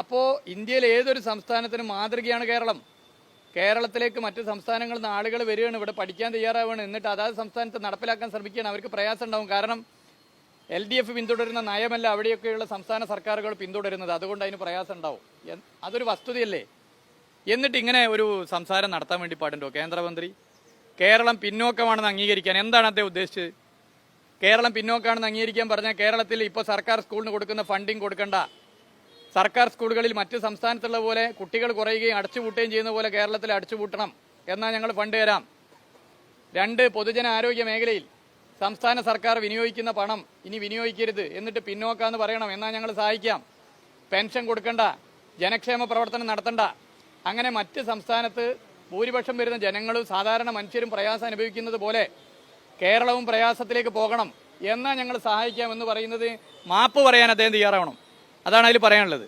അപ്പോൾ ഇന്ത്യയിലെ ഏതൊരു സംസ്ഥാനത്തിനും മാതൃകയാണ് കേരളം. കേരളത്തിലേക്ക് മറ്റ് സംസ്ഥാനങ്ങളിൽ നിന്ന് ആളുകൾ വരികയാണ്, ഇവിടെ പഠിക്കാൻ തയ്യാറാവുകയാണ്, എന്നിട്ട് അതാത് സംസ്ഥാനത്ത് നടപ്പിലാക്കാൻ ശ്രമിക്കുകയാണ്. അവർക്ക് പ്രയാസം ഉണ്ടാവും. കാരണം LDF പിന്തുടരുന്ന നയമല്ല അവിടെയൊക്കെയുള്ള സംസ്ഥാന സർക്കാരുകൾ പിന്തുടരുന്നത്. അതുകൊണ്ട് അതിന് പ്രയാസം ഉണ്ടാവും. അതൊരു വസ്തുതയല്ലേ? എന്നിട്ട് ഇങ്ങനെ ഒരു സംസാരം നടത്താൻ വേണ്ടി പാടുണ്ടോ കേന്ദ്രമന്ത്രി? കേരളം പിന്നോക്കമാണെന്ന് അംഗീകരിക്കാൻ എന്താണ് അദ്ദേഹം ഉദ്ദേശിച്ചത്? കേരളം പിന്നോക്കമാണെന്ന് അംഗീകരിക്കാൻ പറഞ്ഞാൽ കേരളത്തിൽ ഇപ്പോൾ സർക്കാർ സ്കൂളിന് കൊടുക്കുന്ന ഫണ്ടിങ് കൊടുക്കണ്ട. സർക്കാർ സ്കൂളുകളിൽ മറ്റ് സംസ്ഥാനത്തുള്ള പോലെ കുട്ടികൾ കുറയുകയും അടച്ചുപൂട്ടുകയും ചെയ്യുന്ന പോലെ കേരളത്തിൽ അടച്ചുപൂട്ടണം, എന്നാൽ ഞങ്ങൾ ഫണ്ട് തരാം. 2, പൊതുജന ആരോഗ്യ മേഖലയിൽ സംസ്ഥാന സർക്കാർ വിനിയോഗിക്കുന്ന പണം ഇനി വിനിയോഗിക്കരുത്, എന്നിട്ട് പിന്നോക്കാന്ന് പറയണം, എന്നാൽ ഞങ്ങൾ സഹായിക്കാം. പെൻഷൻ കൊടുക്കണ്ട, ജനക്ഷേമ പ്രവർത്തനം നടത്തണ്ട. അങ്ങനെ മറ്റ് സംസ്ഥാനത്ത് ഭൂരിപക്ഷം വരുന്ന ജനങ്ങളും സാധാരണ മനുഷ്യരും പ്രയാസം അനുഭവിക്കുന്നത് പോലെ കേരളവും പ്രയാസത്തിലേക്ക് പോകണം, എന്നാൽ ഞങ്ങൾ സഹായിക്കാമെന്ന് പറയുന്നത് മാപ്പ് പറയാൻ അദ്ദേഹം തയ്യാറാവണം. അതാണ് അതിൽ പറയാനുള്ളത്.